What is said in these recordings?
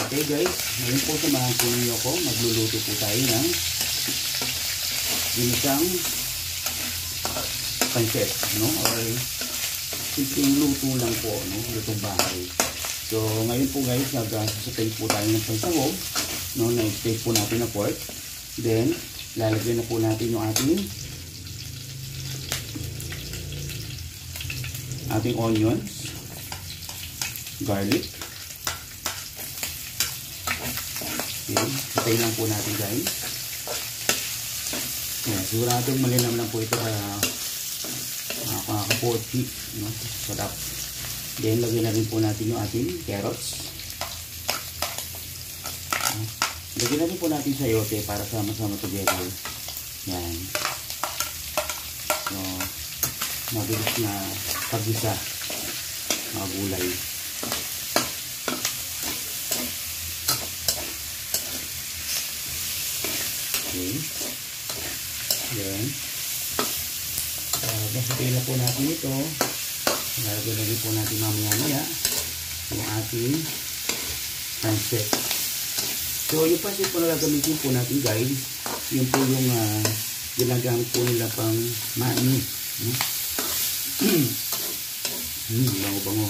Okay guys, ngayon po samahan po ninyo ako. Magluluto po tayo ng ginisang pancit, no? Or simpleng luto lang po, no? Lutong bahay. So ngayon po guys, nag-sustain po tayo ng pansahog, no? Na-state po natin na pork. Then lalagyan na po natin yung ating onions, garlic. Okay, patay lang po natin guys. Yeah, siguradong malinam lang po ito para makakapochi, no? Sarap. Then lagyan na rin po natin yung ating carrots. Lagyan na rin po natin sayote para sama-sama together. Yan. So mabilis na paggisa mga gulay. Okay. Then basipin na po natin ito. Lalagyan na rin po natin mamaya yung ating pancit. So yung pancit po na gagamitin po natin guys, yun po yung ginagamit po nila pang mani. Bango-bango.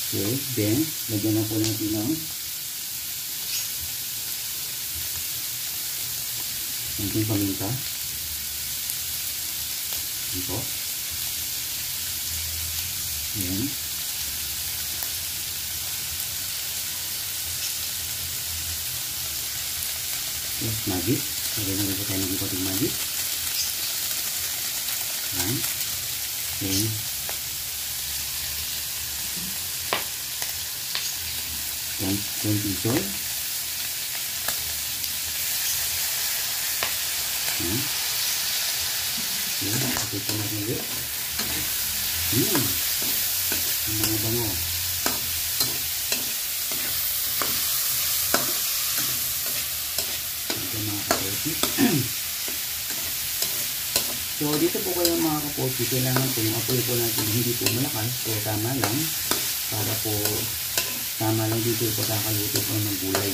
Okay, then lagyan na po natin ng konting paminta. Ito. Ayan. Yes, magic. Lagyan na rin tayo ng konting magic. Ayan. Then konting soy. Ayan. Ayan. Ito po natin ulit. Ang mga bango. Ito mga kapochi. So dito po kayo mga kapochi, kailangan po yung apoy po natin hindi po malakas. So tama lang. Para po tama lang dito yung pagkakaluto po ng gulay.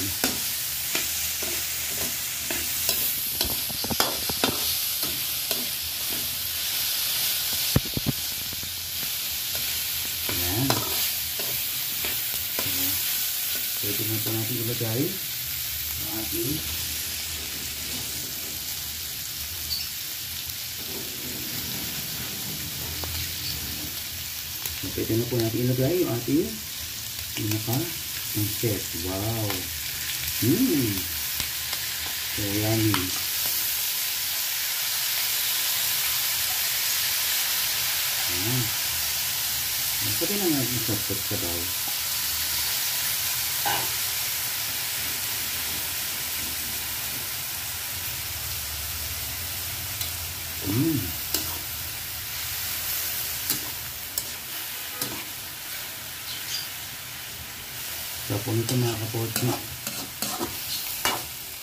Ayan. So pwede na po natin ilagay ang ating pwede na po natin ilagay yung ating pinaka-pancit. Wow! So yummy. Ayan. Pwede na natin sasot sa daw. So po nito mga kapochi.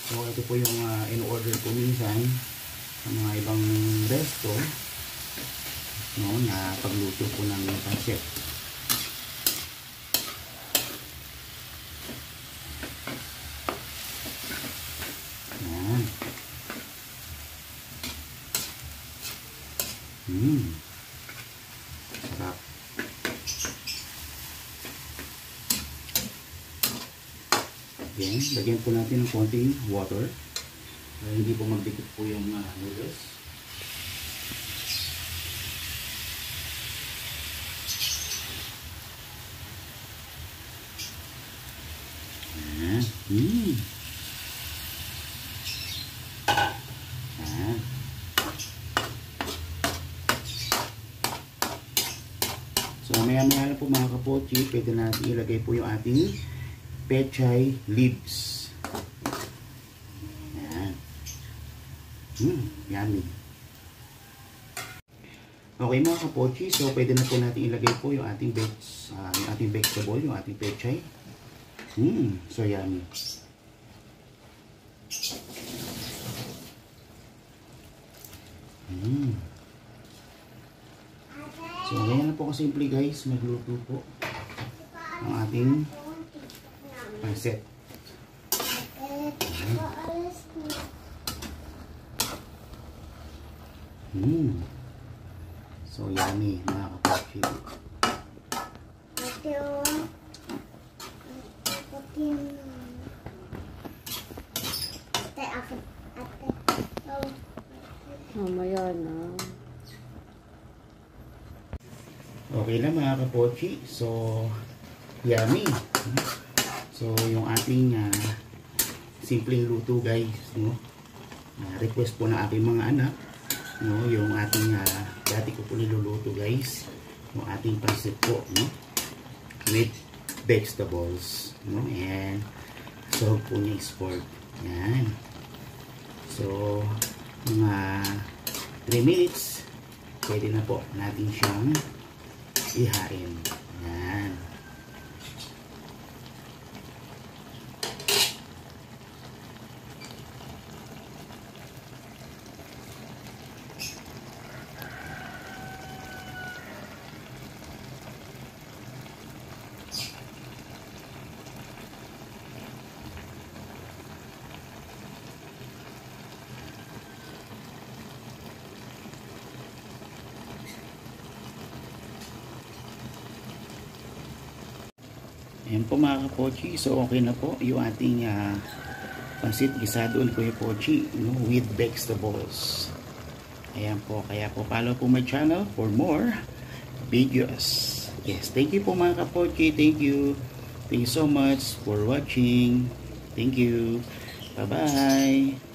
So ito po yung in-order ko minsan sa mga ibang resto, no, na pagluto po ng pancit. Ayan. Sarap. Then, lagyan po natin ng konting water para hindi po magdikit po yung noodles. Ayan. Ayan. So, maya-maya lang po mga kapochi, pwede natin ilagay po yung ating pechay leaves. Ayan. Yummy. Okay mga kapochi, so pwede na po natin ilagay po yung ating vegetable, yung ating pechay. So yummy. So ganyan na po kasimple guys, magluto po. ang ating pansit. So yummy mga kapatid. Mamaya na. Okay na mga kapochi. So yummy. So yung ating simpleng luto guys, no? Request po ng aking mga anak, no, yung ating dati ko po niluluto guys, yung ating pansit po, no, with vegetables, no, and so po niya is pork. Yan. So mga 3 minutes pwede na po natin siyang ihain. Yan. Ayan po mga kapochi. So okay na po yung ating pansit gisado on Kuya Pochi, no, with vegetables. Ayan po. Kaya po follow po my channel for more videos. Yes, thank you po mga kapochi. Thank you. Thank you so much for watching. Thank you. Bye bye.